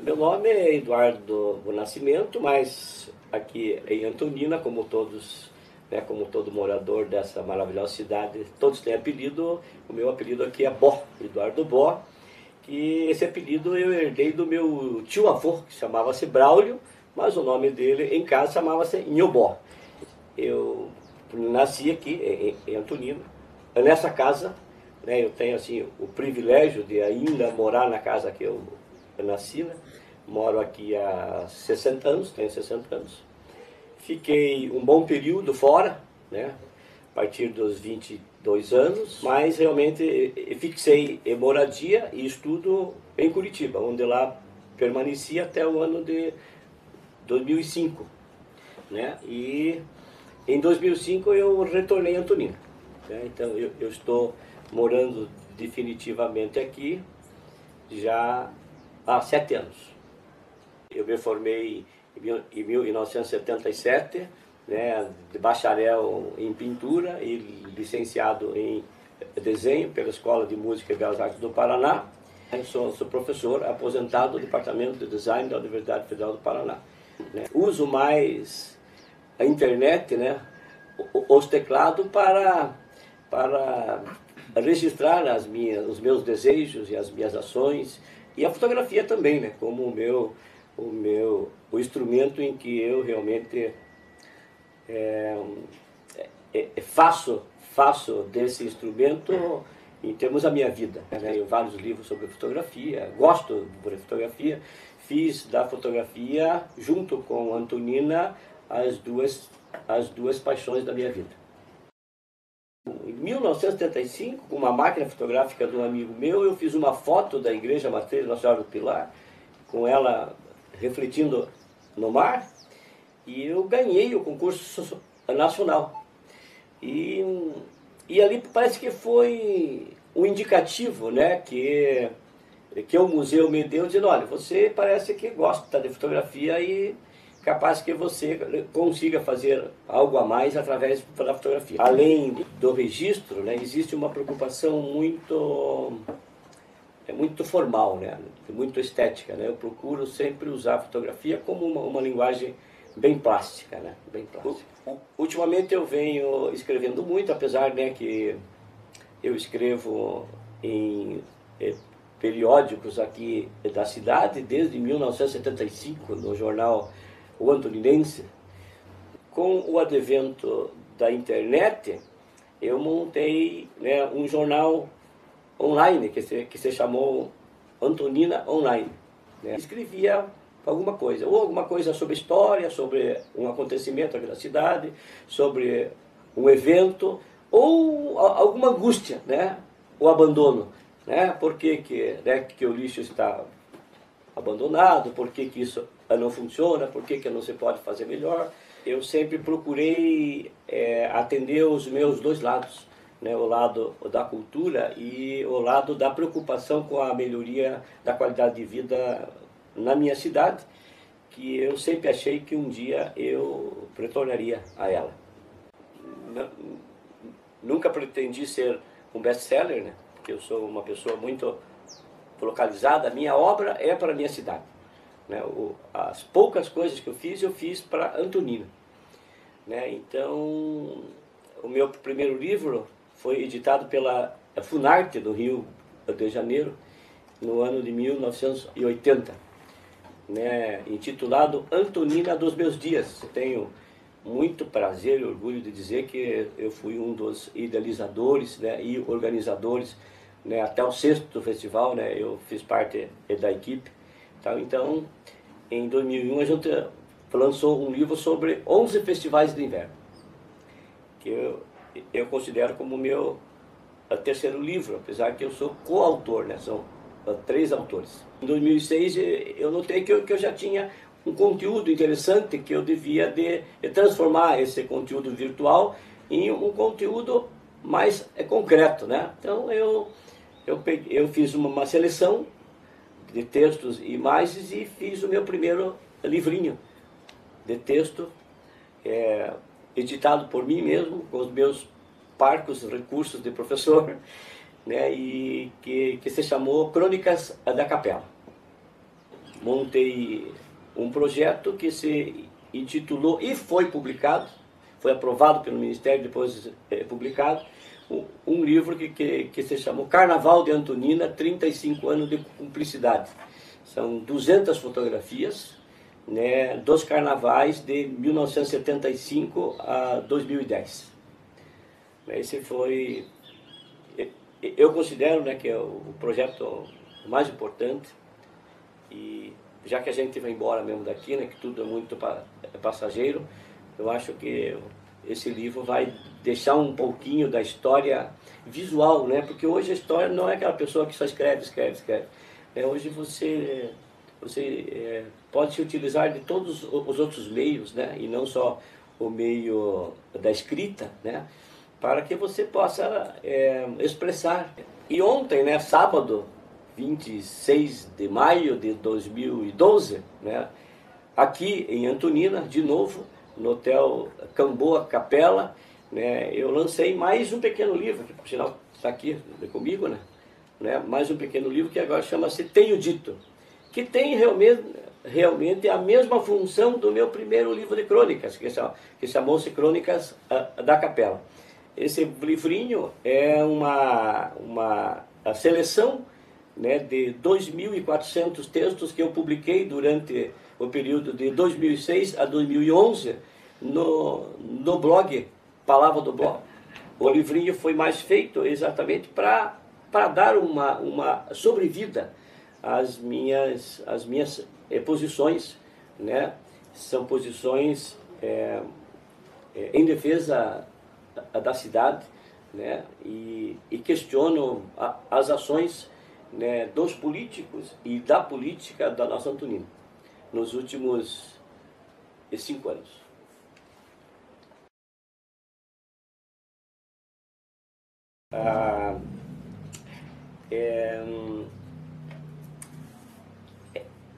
Meu nome é Eduardo Nascimento, mas aqui em Antonina, como todos, né, como todo morador dessa maravilhosa cidade, todos têm apelido. O meu apelido aqui é Bó, Eduardo Bó, que esse apelido eu herdei do meu tio-avô, que chamava-se Braulio, mas o nome dele em casa chamava-se Nhobó. Eu nasci aqui em Antonina, nessa casa, né, eu tenho assim o privilégio de ainda morar na casa que eu nasci, né? Moro aqui há 60 anos, tenho 60 anos. Fiquei um bom período fora, né? A partir dos 22 anos, mas realmente fixei moradia e estudo em Curitiba, onde lá permaneci até o ano de 2005, né? E em 2005 eu retornei a Antonina, né? Então eu estou morando definitivamente aqui já há 7 anos. Eu me formei em 1977, né, de bacharel em pintura e licenciado em desenho pela Escola de Música e Belas Artes do Paraná. Eu sou professor aposentado do Departamento de Design da Universidade Federal do Paraná, né. Uso mais a internet, né, os teclados para registrar os meus desejos e as minhas ações, e a fotografia também, né, como o instrumento em que eu realmente faço desse instrumento em termos da minha vida. Tenho vários livros sobre fotografia, gosto de fotografia, fiz da fotografia, junto com Antonina, as duas paixões da minha vida. Em 1975, com uma máquina fotográfica de um amigo meu, eu fiz uma foto da Igreja Matriz de Nossa Senhora do Pilar, com ela refletindo no mar, e eu ganhei o concurso nacional. E ali parece que foi um indicativo, né, que o museu me deu, dizendo: olha, você parece que gosta de fotografia e capaz que você consiga fazer algo a mais através da fotografia. Além do registro, né, existe uma preocupação muito formal, né, muito estética, né. Eu procuro sempre usar a fotografia como uma linguagem bem plástica, né, bem plástica. Ultimamente eu venho escrevendo muito, apesar, né, que eu escrevo em periódicos aqui da cidade desde 1975, no jornal O Antoninense. Com o advento da internet, eu montei, né, um jornal online que se chamou Antonina Online, né? Escrevia alguma coisa sobre história, sobre um acontecimento aqui da cidade, sobre um evento, ou alguma angústia, né? O abandono, né? Por que o lixo está abandonado, por que isso não funciona, por que não se pode fazer melhor. Eu sempre procurei atender os meus dois lados, né, o lado da cultura e o lado da preocupação com a melhoria da qualidade de vida na minha cidade, que eu sempre achei que um dia eu retornaria a ela. Nunca pretendi ser um best-seller, né, porque eu sou uma pessoa muito localizada. A minha obra é para a minha cidade, né. As poucas coisas que eu fiz para Antonina, né. Então, o meu primeiro livro foi editado pela Funarte do Rio de Janeiro no ano de 1980, né, intitulado Antonina dos Meus Dias. Eu tenho muito prazer e orgulho de dizer que eu fui um dos idealizadores, né, e organizadores, né, até o 6º festival, né, eu fiz parte da equipe. Então, em 2001 a gente lançou um livro sobre 11 festivais de inverno, que eu considero como o meu terceiro livro, apesar que eu sou coautor, né? São 3 autores. Em 2006 eu notei que eu já tinha um conteúdo interessante, que eu devia de transformar esse conteúdo virtual em um conteúdo mais concreto, né? Então eu fiz uma seleção de textos e imagens e fiz o meu primeiro livrinho de texto, editado por mim mesmo, com os meus parcos recursos de professor, né, e que se chamou Crônicas da Capela. montei um projeto que se intitulou e foi publicado, foi aprovado pelo Ministério, depois publicado, um livro que se chamou Carnaval de Antonina, 35 anos de cumplicidade. São 200 fotografias, né, dos carnavais de 1975 a 2010. Esse foi, eu considero, né, que é o projeto mais importante, e já que a gente vai embora mesmo daqui, né, que tudo é muito passageiro, eu acho que esse livro vai deixar um pouquinho da história visual, né, porque hoje a história não é aquela pessoa que só escreve. Hoje você pode se utilizar de todos os outros meios, né, e não só o meio da escrita, né, para que você possa expressar. E ontem, né, sábado, 26 de maio de 2012, né, aqui em Antonina, de novo, no Hotel Camboa Capela, né, eu lancei mais um pequeno livro, que por sinal está aqui comigo, né, mais um pequeno livro que agora chama-se Tenho Dito, que tem realmente a mesma função do meu primeiro livro de crônicas, que chamou-se Crônicas da Capela. Esse livrinho é uma seleção, né, de 2.400 textos que eu publiquei durante o período de 2006 a 2011 no blog, Palavra do Blog. O livrinho foi mais feito exatamente para dar uma sobrevida às minhas posições, né? São posições em defesa da cidade, né? E questionam as ações, né, dos políticos e da política da nossa Antonina nos últimos 5 anos.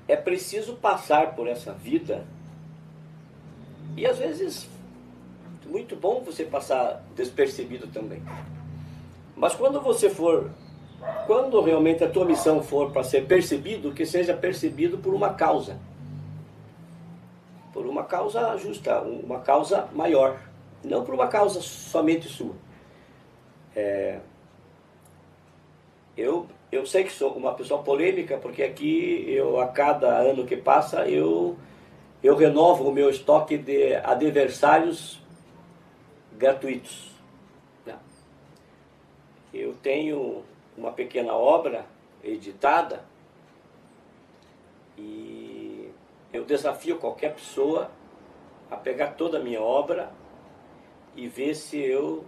É preciso passar por essa vida, e às vezes muito bom você passar despercebido também. Mas quando realmente a tua missão for para ser percebido, que seja percebido por uma causa justa, uma causa maior, não por uma causa somente sua. Eu sei que sou uma pessoa polêmica, porque aqui a cada ano que passa eu renovo o meu estoque de adversários gratuitos. Eu tenho uma pequena obra editada e eu desafio qualquer pessoa a pegar toda a minha obra e ver se eu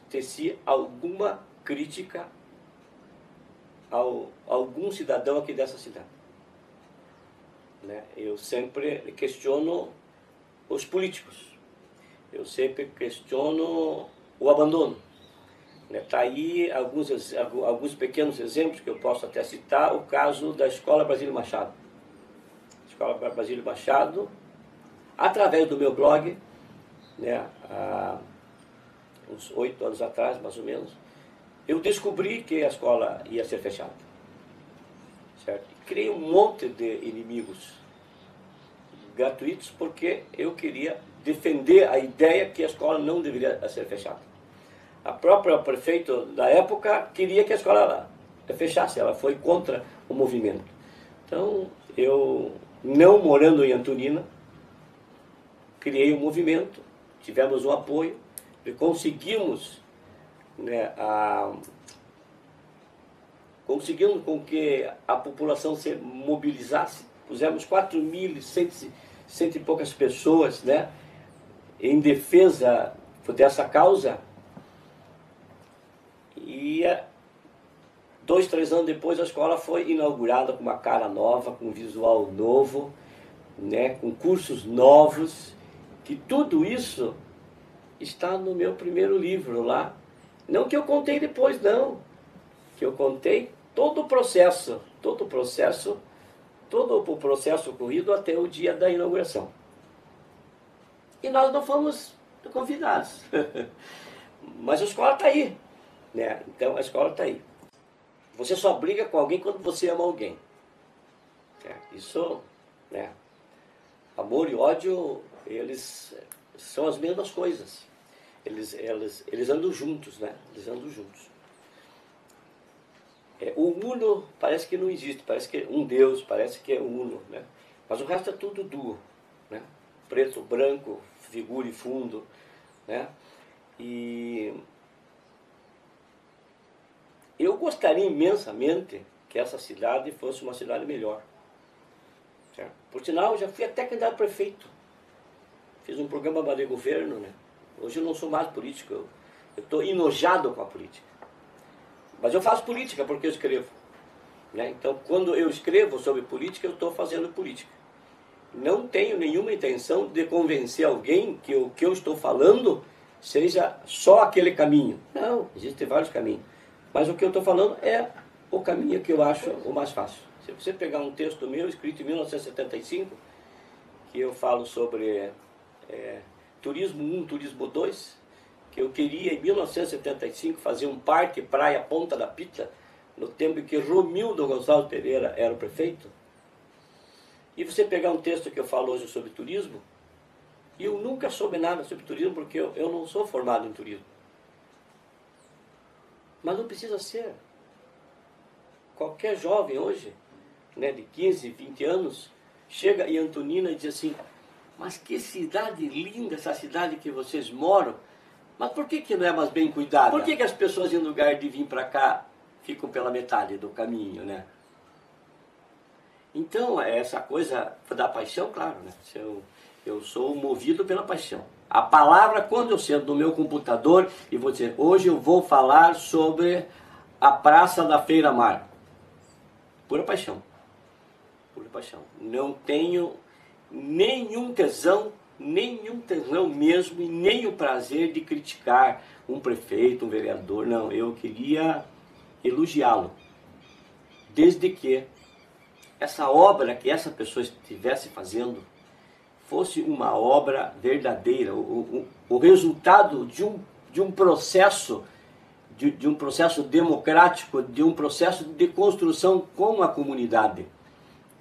teci alguma crítica a algum cidadão aqui dessa cidade. Né? Eu sempre questiono os políticos, eu sempre questiono o abandono. Está aí alguns pequenos exemplos que eu posso até citar. O caso da Escola Brasílio Machado. Escola Brasílio Machado, através do meu blog, né, há uns 8 anos atrás, mais ou menos, eu descobri que a escola ia ser fechada. Certo? Criei um monte de inimigos gratuitos porque eu queria defender a ideia que a escola não deveria ser fechada. A própria prefeita da época queria que a escola fechasse, ela foi contra o movimento. Então, eu, não morando em Antonina, criei um movimento, tivemos um apoio, e conseguimos, né, conseguimos com que a população se mobilizasse, pusemos 4.100 e poucas pessoas, né, em defesa dessa causa. E 2, 3 anos depois a escola foi inaugurada com uma cara nova, com um visual novo, né, com cursos novos, que tudo isso está no meu primeiro livro lá. Não que eu contei depois, não. Que eu contei todo o processo ocorrido até o dia da inauguração. E nós não fomos convidados. Mas a escola está aí. Né? Então a escola está aí. Você só briga com alguém quando você ama alguém. Isso, né? Amor e ódio, eles são as mesmas coisas. Eles andam juntos, né? Eles andam juntos. O uno parece que não existe, parece que um Deus, parece que é uno, né? Mas o resto é tudo duo, né? Preto, branco, figura e fundo, né? E eu gostaria imensamente que essa cidade fosse uma cidade melhor. Certo? Por sinal, eu já fui até candidato a prefeito. Fiz um programa para o governo, né? Hoje eu não sou mais político, eu estou enojado com a política. Mas eu faço política porque eu escrevo. Né? Então, quando eu escrevo sobre política, eu estou fazendo política. Não tenho nenhuma intenção de convencer alguém que o que eu estou falando seja só aquele caminho. Não, existem vários caminhos. Mas o que eu estou falando é o caminho que eu acho o mais fácil. Se você pegar um texto meu, escrito em 1975, que eu falo sobre Turismo 1, Turismo 2, que eu queria em 1975 fazer um parque Praia Ponta da Pita, no tempo em que Romildo Gonçalves Pereira era o prefeito. E você pegar um texto que eu falo hoje sobre turismo, e eu nunca soube nada sobre turismo porque eu não sou formado em turismo. Mas não precisa ser. Qualquer jovem hoje, né, de 15, 20 anos, chega em Antonina e diz assim: mas que cidade linda essa cidade que vocês moram. Mas por que não é mais bem cuidada? Por que as pessoas, em lugar de vir para cá, ficam pela metade do caminho, né? Então, essa coisa da paixão, claro, né? Eu sou movido pela paixão. A palavra, quando eu sento no meu computador e vou dizer, hoje eu vou falar sobre a Praça da Feira Mar. Pura paixão. Pura paixão. Não tenho nenhum tesão mesmo, e nem o prazer de criticar um prefeito, um vereador. Não, eu queria elogiá-lo. Desde que essa obra que essa pessoa estivesse fazendo fosse uma obra verdadeira, o resultado de um processo, de um processo democrático, de um processo de construção com a comunidade.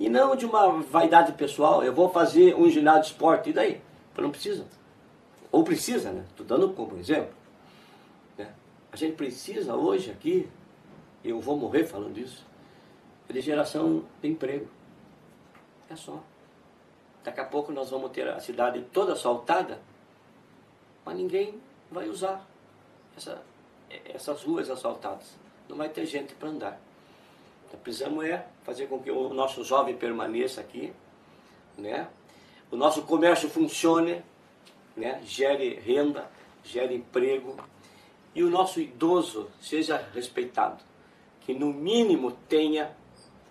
E não de uma vaidade pessoal, eu vou fazer um ginásio de esporte, e daí? Não precisa. Ou precisa, né? Estou dando como exemplo. Né? A gente precisa hoje aqui, eu vou morrer falando isso, de geração de emprego. É só. Daqui a pouco nós vamos ter a cidade toda asfaltada, mas ninguém vai usar essas ruas asfaltadas. Não vai ter gente para andar. Então, precisamos fazer com que o nosso jovem permaneça aqui, né? O nosso comércio funcione, né? Gere renda, gere emprego, e o nosso idoso seja respeitado, que no mínimo tenha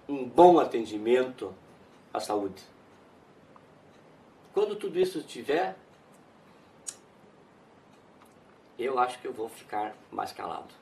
um bom atendimento à saúde. Quando tudo isso estiver, eu acho que eu vou ficar mais calado.